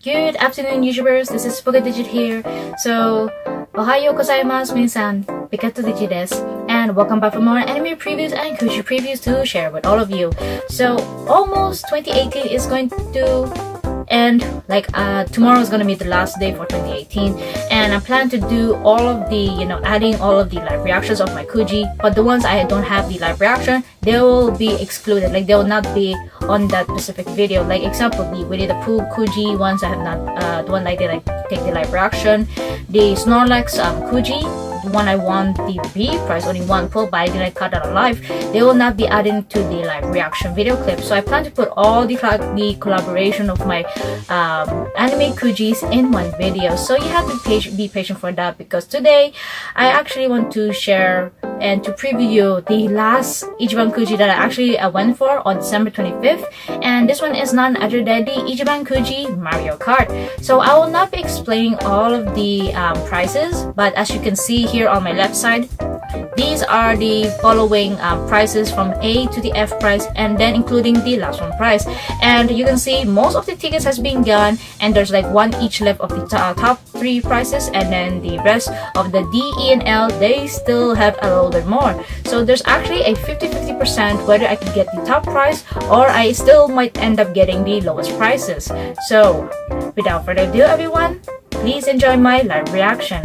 Good afternoon, YouTubers. This is Pokediged here. So, ohayo gozaimasu, minasan. Pikachu desu. And welcome back for more anime previews and Kuji previews to share with all of you. So, almost 2018 is going to end. Tomorrow is going to be the last day for 2018. And I plan to do all of the, adding all of the live reactions of my Kuji. But the ones I don't have the live reaction, they will be excluded. Like, they will not be on that specific video. Like, example, the Winnie the Pooh Kuji ones I have not, the one I did, take the live reaction. The Snorlax Kuji, the one I won the B prize, only one pull, but I didn't cut that alive. They will not be added to the live reaction video clip. So I plan to put all the collaboration of my anime Kujis in one video. So you have to be patient for that, because today I actually want to share and to preview the last Ichiban Kuji that I went for on December 25th. And this one is none other than the Ichiban Kuji Mario Kart. So I will not be explaining all of the prices, but as you can see here on my left side, these are the following prices from A to the F price, and then including the last one price. And you can see most of the tickets has been gone, and there's like one each left of the top three prices, and then the rest of the D, E, and L, they still have a little bit more. So there's actually a 50-50% whether I can get the top price or I still might end up getting the lowest prices. So without further ado, everyone, please enjoy my live reaction.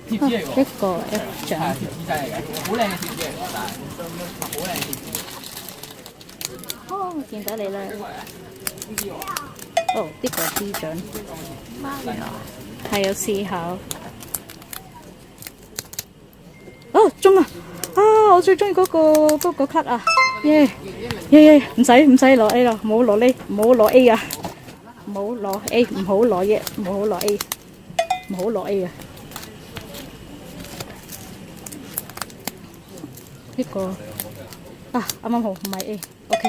一個 F 獎，哦，見到你啦！哦，呢個 D 獎，係有思考。哦，中啊！啊，我最中意嗰個卡啊！耶！唔使攞 A 啦，唔好攞 A， 唔好攞 A 啊！唔好攞 A， 唔好攞嘢，唔好攞 A， 唔好攞 A 啊！呢個啊，啱啱好唔係 A，OK，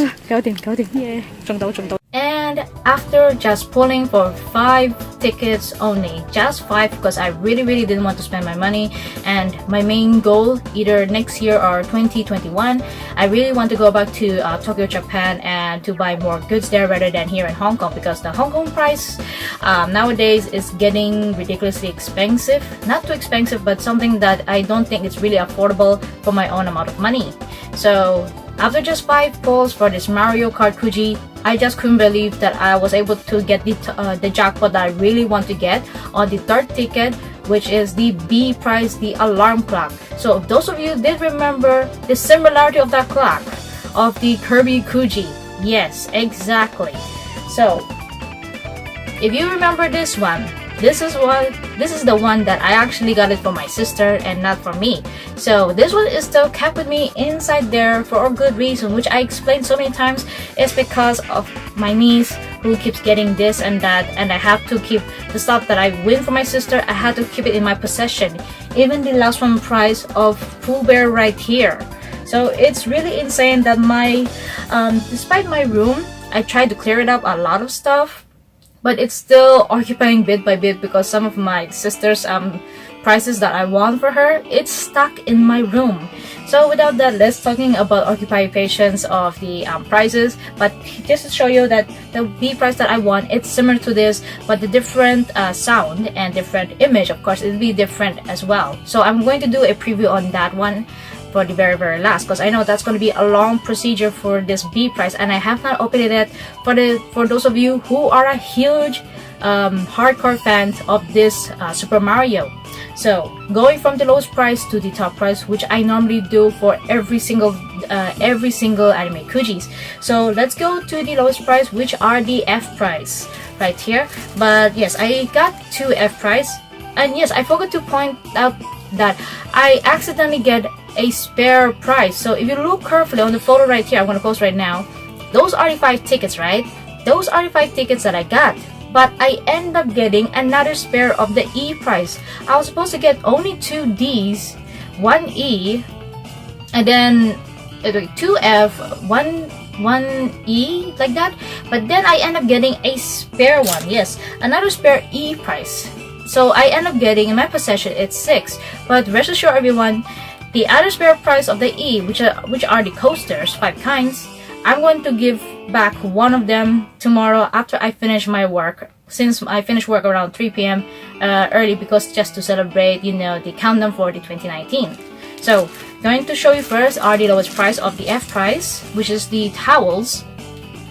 啊，搞掂，耶，中到。And after just pulling for 5 tickets only, just 5, because I really didn't want to spend my money, and my main goal, either next year or 2021, I really want to go back to Tokyo, Japan, and to buy more goods there rather than here in Hong Kong, because the Hong Kong price nowadays is getting ridiculously expensive. Not too expensive, but something that I don't think is really affordable for my own amount of money. So after just 5 pulls for this Mario Kart Kuji, I just couldn't believe that I was able to get the jackpot that I really want to get on the third ticket, which is the B prize, the alarm clock. So if those of you did remember the similarity of that clock of the Kirby Kuji, yes, exactly. So if you remember this one, this is the one that I actually got it for my sister and not for me. So this one is still kept with me inside there for a good reason, which I explained so many times. It's because of my niece who keeps getting this and that, and I have to keep the stuff that I win for my sister. I had to keep it in my possession. Even the last one prize of Pooh Bear right here. So it's really insane that despite my room, I tried to clear it up a lot of stuff, but it's still occupying bit by bit because some of my sister's prices that I want for her, it's stuck in my room. So without that, let's talking about occupations of the prices. But just to show you that the B price that I want, it's similar to this, but the different sound and different image, of course, it'll be different as well. So I'm going to do a preview on that one for the very last, because I know that's going to be a long procedure for this B price, and I have not opened it yet. For those of you who are a huge hardcore fans of this Super Mario, so going from the lowest price to the top price, which I normally do for every single anime Kujis. So let's go to the lowest price, which are the F price right here. But yes, I got 2 F price. And yes, I forgot to point out that I accidentally get a spare prize. So if you look carefully on the photo right here, I'm gonna post right now. Those are the 5 tickets, right? Those are the 5 tickets that I got. But I end up getting another spare of the E prize. I was supposed to get only 2 Ds, 1 E, and then 2 F, 1 E, like that. But then I end up getting a spare one. Yes, another spare E prize. So I end up getting, in my possession, it's 6. But rest assured everyone, the other spare prize of the E, which are the coasters, 5 kinds, I'm going to give back one of them tomorrow after I finish my work. Since I finish work around 3 p.m. Early, because just to celebrate, the countdown for the 2019. So, going to show you first are the lowest price of the F price, which is the towels.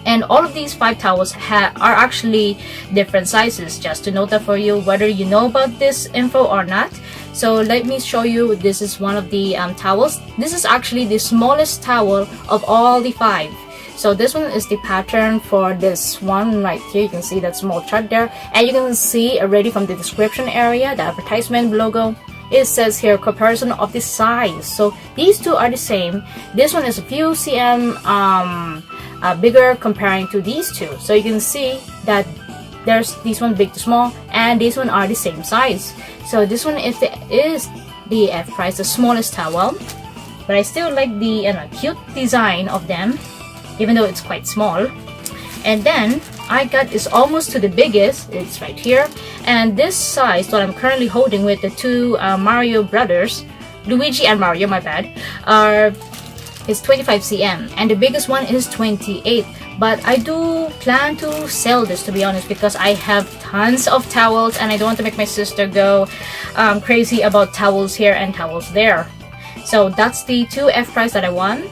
And all of these 5 towels are actually different sizes, just to note that for you, whether you know about this info or not. So let me show you. This is one of the towels. This is actually the smallest towel of all the 5. So this one is the pattern for this one right here. You can see that small chart there, and you can see already from the description area, the advertisement logo, it says here comparison of the size. So these 2 are the same. This one is a few cm bigger comparing to these 2. So you can see that there's this one big to small, and this one are the same size. So this one is the F price, the smallest towel, but I still like the cute design of them, even though it's quite small. And then I got is almost to the biggest. It's right here, and this size that I'm currently holding with the 2 Mario brothers, Luigi and Mario, my bad, is 25 cm, and the biggest one is 28. But I do plan to sell this, to be honest, because I have tons of towels and I don't want to make my sister go crazy about towels here and towels there. So that's the 2 F price that I won.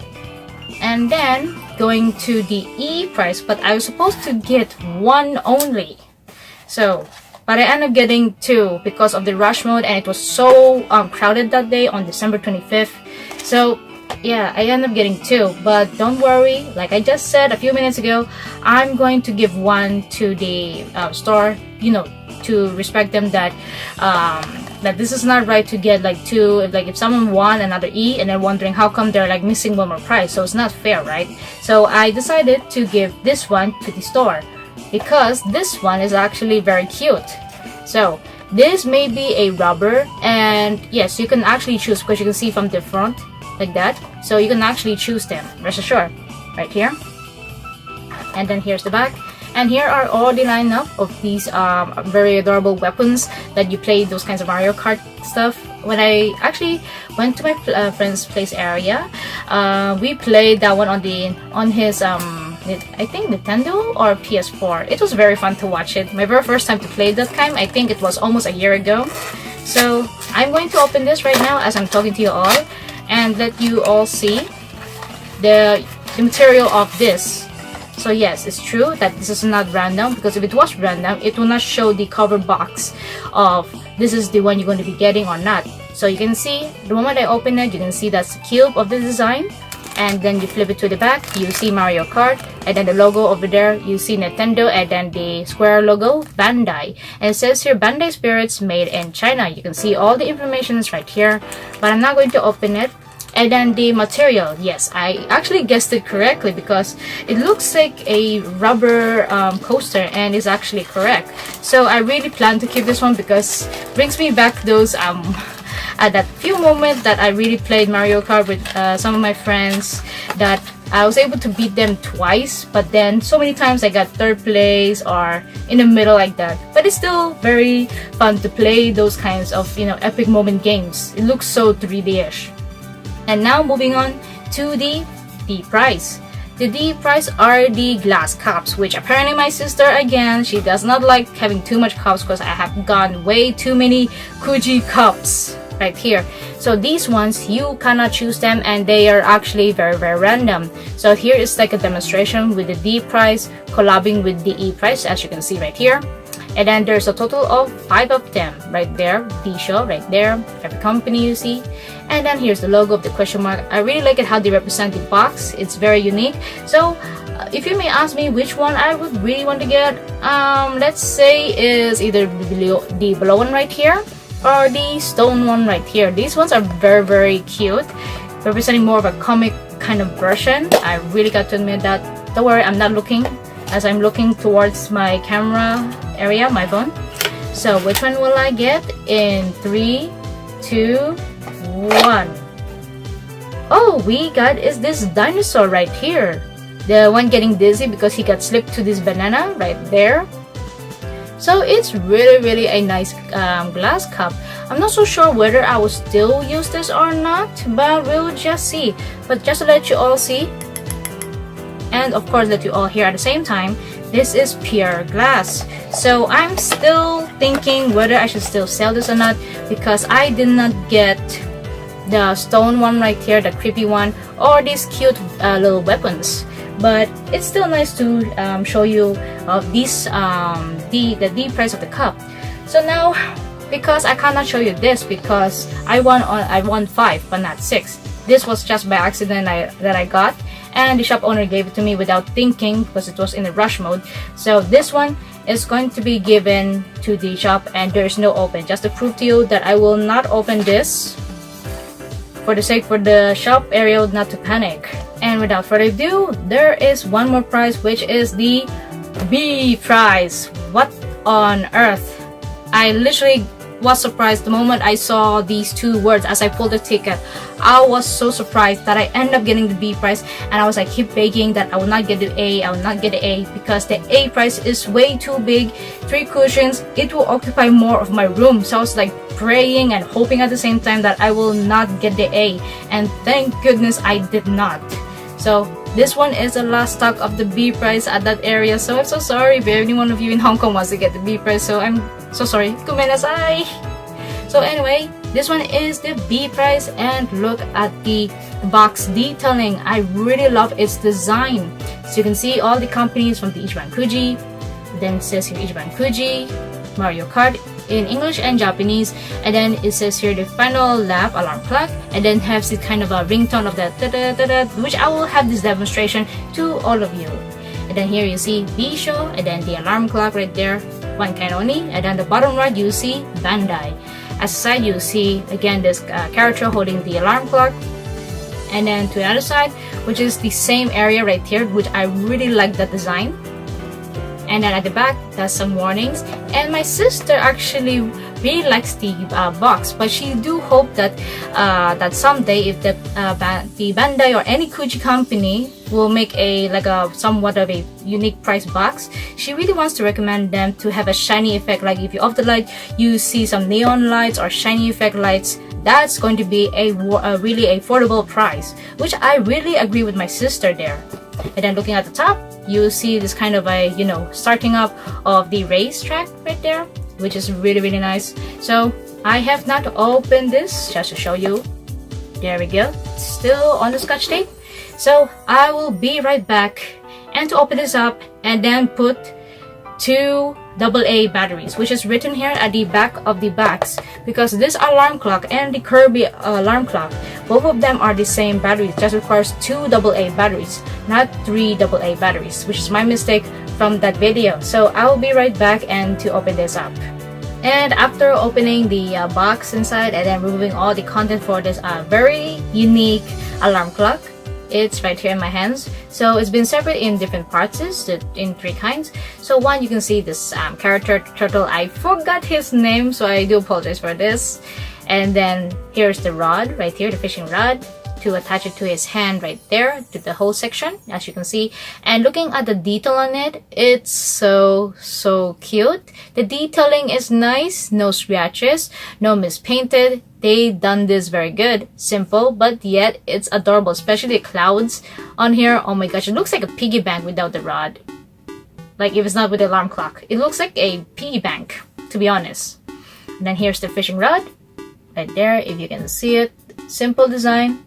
And then going to the E price, but I was supposed to get 1 only. So, but I ended up getting 2 because of the rush mode, and it was so crowded that day on December 25th. So yeah, I ended up getting 2, but don't worry, like I just said a few minutes ago, I'm going to give 1 to the store, to respect them that that this is not right to get like 2, like if someone won another E and they're wondering how come they're like missing 1 more prize. So it's not fair, right? So I decided to give this one to the store because this one is actually very cute. So this may be a rubber, and yes, you can actually choose, because you can see from the front like that, so you can actually choose them, rest assured, right here. And then here's the back, and here are all the lineup of these very adorable weapons that you play those kinds of Mario Kart stuff. When I actually went to my friend's place area, we played that one on his I think Nintendo or PS4. It was very fun to watch it. My very first time to play that time, I think it was almost a year ago. So I'm going to open this right now as I'm talking to you all, and let you all see the material of this. So yes, it's true that this is not random, because if it was random, it will not show the cover box of this is the one you're going to be getting or not. So you can see, the moment I open it, you can see that's the cube of the design, and then you flip it to the back, you see Mario Kart, and then the logo over there, you see Nintendo, and then the square logo, Bandai. And it says here, Bandai Spirits made in China. You can see all the information is right here, but I'm not going to open it. And then the material, yes, I actually guessed it correctly because it looks like a rubber coaster, and is actually correct. So I really plan to keep this one because it brings me back those at that few moments that I really played Mario Kart with some of my friends, that I was able to beat them twice, but then so many times I got 3rd place or in the middle like that. But it's still very fun to play those kinds of epic moment games. It looks so 3D-ish. And now moving on to the D prize. The D prize are the glass cups, which apparently my sister, again, she does not like having too much cups because I have gotten way too many Kuji cups right here. So these ones, you cannot choose them, and they are actually very, very random. So here is like a demonstration with the D prize collabing with the E prize, as you can see right here. And then there's a total of 5 of them right there, the show right there, every company you see. And then here's the logo of the question mark. I really like it how they represent the box. It's very unique. So if you may ask me which one I would really want to get, let's say is either the below one right here, are the stone one right here. These ones are very cute, representing more of a comic kind of version. I really got to admit that. Don't worry, I'm not looking, as I'm looking towards my camera area, my phone. So which one will I get? In 3, 2, 1. Oh, we got is this dinosaur right here. The one getting dizzy because he got slipped to this banana right there. So it's really a nice glass cup. I'm not so sure whether I will still use this or not, but we'll just see. But just to let you all see, and of course let you all hear at the same time, this is pure glass. So I'm still thinking whether I should still sell this or not, because I did not get the stone one right here, the creepy one, or these cute little weapons. But it's still nice to show you these the price of the cup. So now, because I cannot show you this because I won 5 but not 6. This was just by accident that I got, and the shop owner gave it to me without thinking because it was in a rush mode. So this one is going to be given to the shop, and there is no open, just to prove to you that I will not open this for the sake for the shop area not to panic. And without further ado, there is one more prize, which is the B prize. What on earth? I literally was surprised the moment I saw these 2 words as I pulled the ticket. I was so surprised that I ended up getting the B prize, and I was like keep begging that I will not get the A, I will not get the A, because the A prize is way too big. 3 cushions, it will occupy more of my room. So I was like praying and hoping at the same time that I will not get the A, and thank goodness I did not. So this one is the last stock of the B prize at that area. So I'm so sorry if any one of you in Hong Kong wants to get the B prize. So I'm so sorry. Gomennasai. So anyway, this one is the B prize, and look at the box detailing. I really love its design. So you can see all the companies from the Ichiban Kuji. Then it says here Ichiban Kuji, Mario Kart in English and Japanese, and then it says here the final lap alarm clock, and then has this kind of a ringtone of that which I will have this demonstration to all of you. And then here you see Bisho, and then the alarm clock right there, one kind only, and then the bottom right you see Bandai. As a side you see again this character holding the alarm clock, and then to the other side, which is the same area right here, which I really like that design. And then at the back, there's some warnings. And my sister actually really likes the box, but she do hope that that someday, if the Bandai or any Kuji company will make a somewhat of a unique price box, she really wants to recommend them to have a shiny effect. Like if you off the light, you see some neon lights or shiny effect lights. That's going to be a really affordable price, which I really agree with my sister there. And then looking at the top, you see this kind of a starting up of the racetrack right there, which is really nice. So I have not opened this just to show you. There we go, still on the scotch tape. So I will be right back and to open this up and then put 2 AA batteries, which is written here at the back of the box, because this alarm clock and the Kirby alarm clock, both of them are the same batteries, just requires 2 AA batteries, not 3 AA batteries, which is my mistake from that video. So I will be right back and to open this up. And after opening the box inside and then removing all the content for this very unique alarm clock, it's right here in my hands. So it's been separated in different parts, in 3 kinds. So one, you can see this character turtle. I forgot his name, so I do apologize for this. And then here's the rod right here, the fishing rod, to attach it to his hand right there, to the whole section, as you can see. And looking at the detail on it, it's so cute. The detailing is nice, no scratches, no mispainted. They done this very good. Simple, but yet it's adorable, especially the clouds on here. Oh my gosh, it looks like a piggy bank without the rod. Like if it's not with the alarm clock, it looks like a piggy bank, to be honest. And then here's the fishing rod right there, if you can see it. Simple design.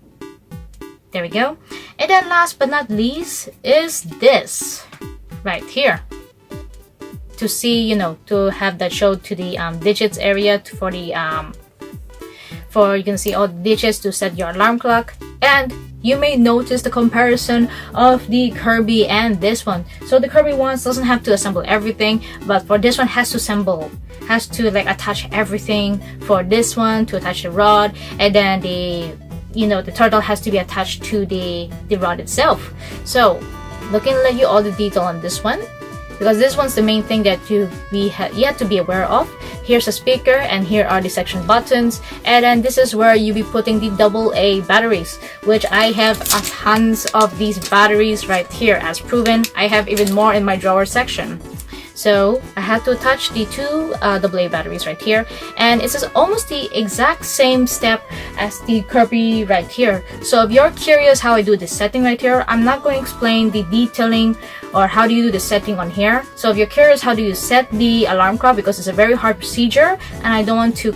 There we go. And then last but not least is this right here. To see, to have that show to the digits area for the you can see all the digits to set your alarm clock. And you may notice the comparison of the Kirby and this one. So the Kirby ones doesn't have to assemble everything, but for this one has to like attach everything. For this one to attach the rod, and then the turtle has to be attached to the rod itself. So looking at you all the detail on this one, because this one's the main thing that you have to be aware of. Here's a speaker, and here are the section buttons, and then this is where you'll be putting the AA batteries, which I have a tons of these batteries right here. As proven, I have even more in my drawer section. So I had to attach the two AA batteries right here, and it's almost the exact same step as the Kirby right here. So if you're curious how I do this setting right here, I'm not going to explain the detailing or how do you do the setting on here. So if you're curious how do you set the alarm clock, because it's a very hard procedure and I don't want to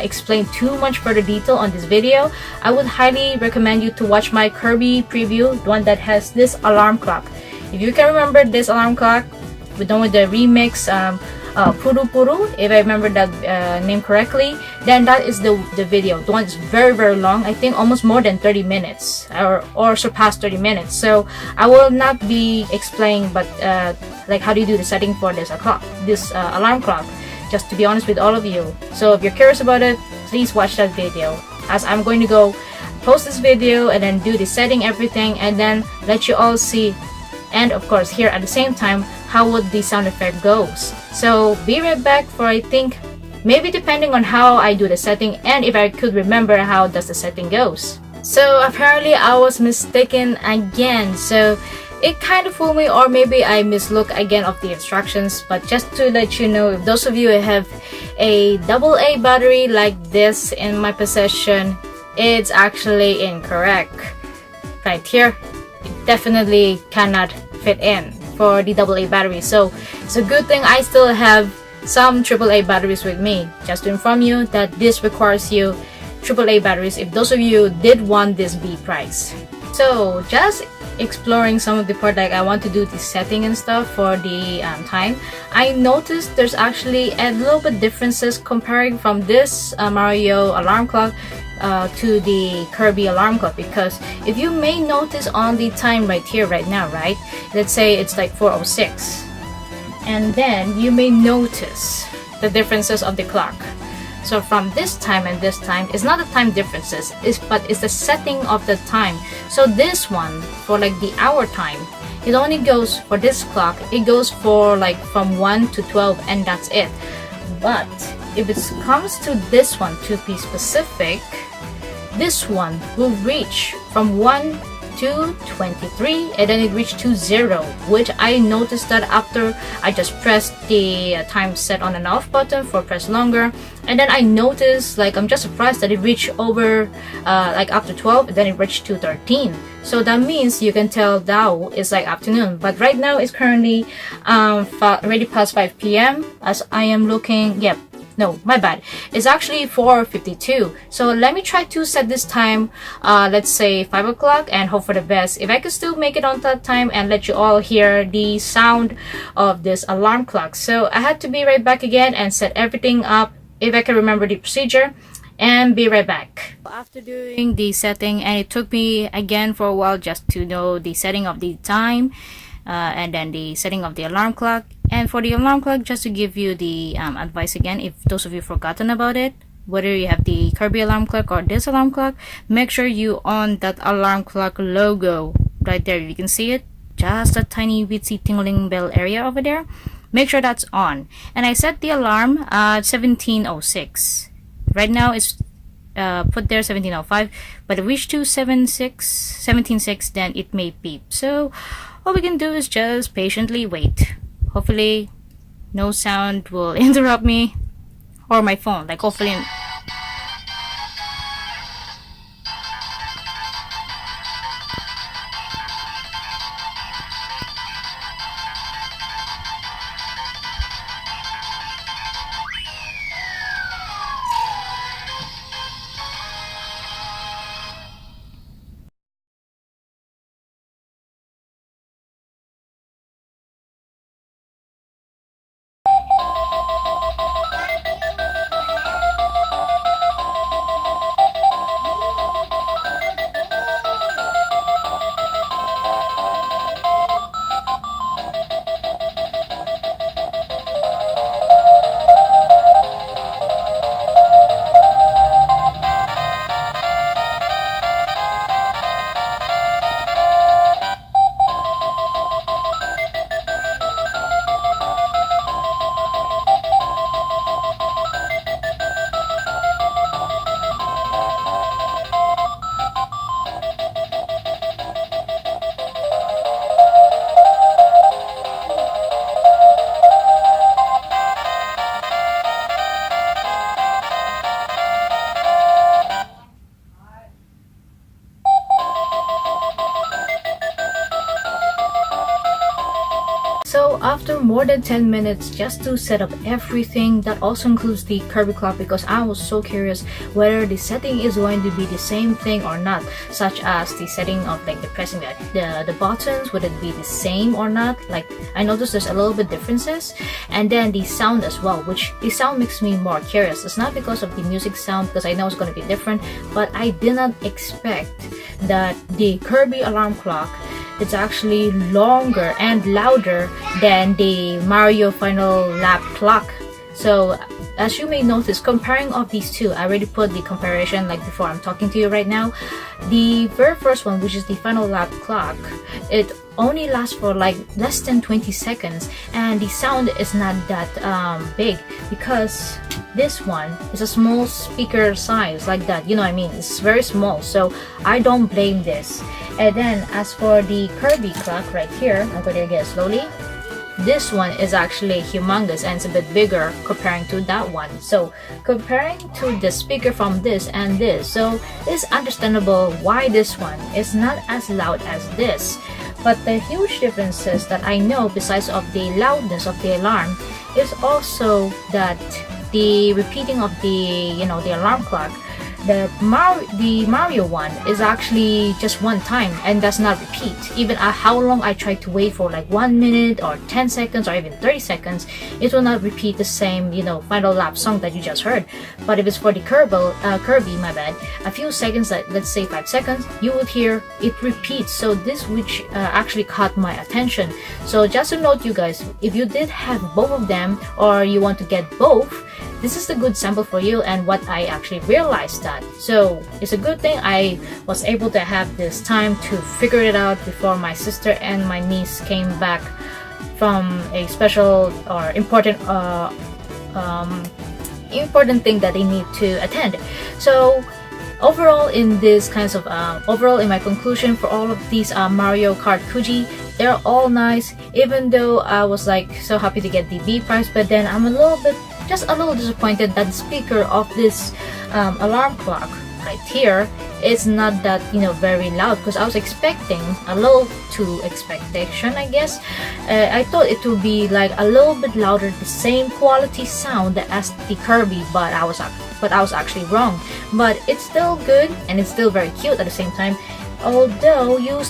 explain too much further detail on this video, I would highly recommend you to watch my Kirby preview, the one that has this alarm clock. If you can remember this alarm clock, we're done with the remix Puru Puru, if I remember that name correctly, then that is the video. The one is very, very long. I think almost more than 30 minutes or surpassed 30 minutes. So I will not be explaining, but like how do you do the setting for this alarm clock, just to be honest with all of you. So if you're curious about it, please watch that video, as I'm going to go post this video and then do the setting, everything, and then let you all see, and of course here at the same time, how would the sound effect goes. So be right back for, I think, maybe depending on how I do the setting and if I could remember how does the setting goes. So apparently I was mistaken again, so it kind of fooled me, or maybe I mislook again of the instructions. But just to let you know, if those of you who have a AA battery like this in my possession, it's actually incorrect. Right here, it definitely cannot fit in for the AA battery. So it's a good thing I still have some AAA batteries with me, just to inform you that this requires you AAA batteries if those of you did want this B price. So just exploring some of the part, like I want to do the setting and stuff for the time. I noticed there's actually a little bit differences comparing from this Mario alarm clock to the Kirby alarm clock, because if you may notice on the time right here right now, right, let's say it's like 4:06, and then you may notice the differences of the clock. So from this time and this time, it's not the time differences, but it's the setting of the time. So this one, for like the hour time, it only goes for this clock, it goes for like from 1 to 12, and that's it. But if it comes to this one, to be specific, this one will reach from 1 to 23, and then it reached to 0, which I noticed that after I just pressed the time set on and off button for press longer, and then I noticed, like, I'm just surprised that it reached over like after 12, and then it reached to 13. So that means you can tell now it's like afternoon, but right now it's currently already past 5 p.m. as I am looking. Yep, no, my bad, it's actually 4:52. So let me try to set this time, let's say 5 o'clock, and hope for the best if I could still make it on that time and let you all hear the sound of this alarm clock. So I had to be right back again and set everything up if I can remember the procedure, and be right back. After doing the setting, and it took me again for a while just to know the setting of the time, and then the setting of the alarm clock. And for the alarm clock, just to give you the advice again, if those of you forgotten about it, whether you have the Kirby alarm clock or this alarm clock, make sure you on that alarm clock logo right there. You can see it, just a tiny witsy tingling bell area over there. Make sure that's on. And I set the alarm at 17:06. Right now it's put there 17:05, but if we reach to 17:06, then it may beep. So all we can do is just patiently wait. Hopefully no sound will interrupt me or my phone, like hopefully. So after more than 10 minutes just to set up everything, that also includes the Kirby clock, because I was so curious whether the setting is going to be the same thing or not, such as the setting of like the pressing the buttons, would it be the same or not? Like I noticed there's a little bit differences, and then the sound as well, which the sound makes me more curious. It's not because of the music sound, because I know it's going to be different, but I did not expect that the Kirby alarm clock, it's actually longer and louder than the Mario Final Lap clock. So as you may notice, comparing of these two, I already put the comparison like before I'm talking to you right now. The very first one, which is the Final Lap clock, it only lasts for like less than 20 seconds, and the sound is not that big, because this one is a small speaker size like that, you know what I mean? It's very small, so I don't blame this. And then as for the Kirby clock right here, I'm going to get it slowly. This one is actually humongous and it's a bit bigger comparing to that one. So comparing to the speaker from this and this, so it's understandable why this one is not as loud as this. But the huge differences that I know, besides of the loudness of the alarm, is also that the repeating of the the alarm clock, the Mario one is actually just one time and does not repeat. Even how long I try to wait for, like 1 minute or 10 seconds or even 30 seconds, it will not repeat the same final lap song that you just heard. But if it's for the Kirby, my bad, a few seconds, like let's say 5 seconds, you would hear it repeats. So this which actually caught my attention. So just to note, you guys, if you did have both of them or you want to get both, this is the good sample for you and what I actually realized that. So it's a good thing I was able to have this time to figure it out before my sister and my niece came back from a special or important important thing that they need to attend. So overall, in this kinds of overall in my conclusion for all of these Mario Kart Kuji, they're all nice, even though I was like so happy to get the B prize, but then I'm just a little disappointed that the speaker of this alarm clock right here is not that very loud, because I was expecting a little too expectation, I guess. I thought it would be like a little bit louder, the same quality sound as the Kirby, but I was actually wrong. But it's still good and it's still very cute at the same time. Although you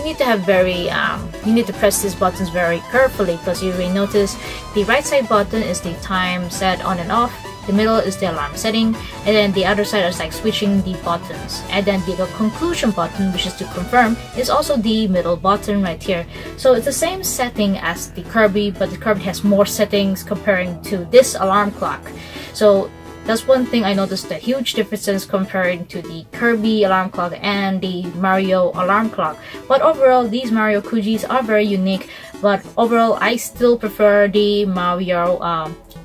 need to have you need to press these buttons very carefully, because you will notice the right side button is the time set on and off, the middle is the alarm setting, and then the other side is like switching the buttons, and then the conclusion button, which is to confirm, is also the middle button right here. So it's the same setting as the Kirby, but the Kirby has more settings comparing to this alarm clock. So that's one thing I noticed, the huge differences comparing to the Kirby alarm clock and the Mario alarm clock. But overall, these Mario Kujis are very unique. But overall, I still prefer the Mario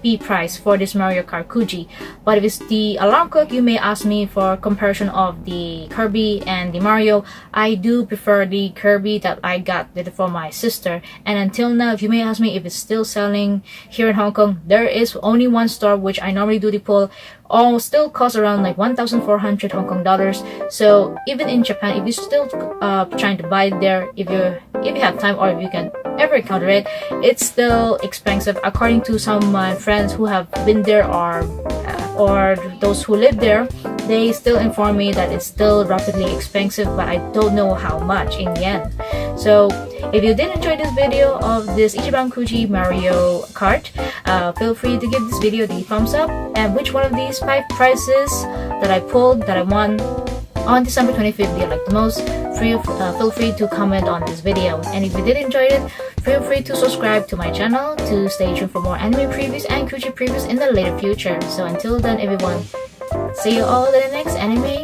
B prize for this Mario Kart Kuji. But if it's the alarm clock, you may ask me for comparison of the Kirby and the Mario. I do prefer the Kirby that I got for my sister. And until now, if you may ask me if it's still selling here in Hong Kong, there is only one store which I normally do the pull. All still costs around like 1,400 Hong Kong dollars. So even in Japan, if you're still trying to buy it there, if you have time or if you can ever encounter it, it's still expensive. According to some of my friends who have been there or those who live there, they still inform me that it's still rapidly expensive, but I don't know how much in yen. So if you did enjoy this video of this Ichiban Kuji Mario Kart, feel free to give this video the thumbs up, and which one of these 5 prizes that I pulled, that I won on December 25th do you like the most, feel free to comment on this video. And if you did enjoy it, feel free to subscribe to my channel to stay tuned for more anime previews and Kuji previews in the later future. So until then, everyone, see you all in the next anime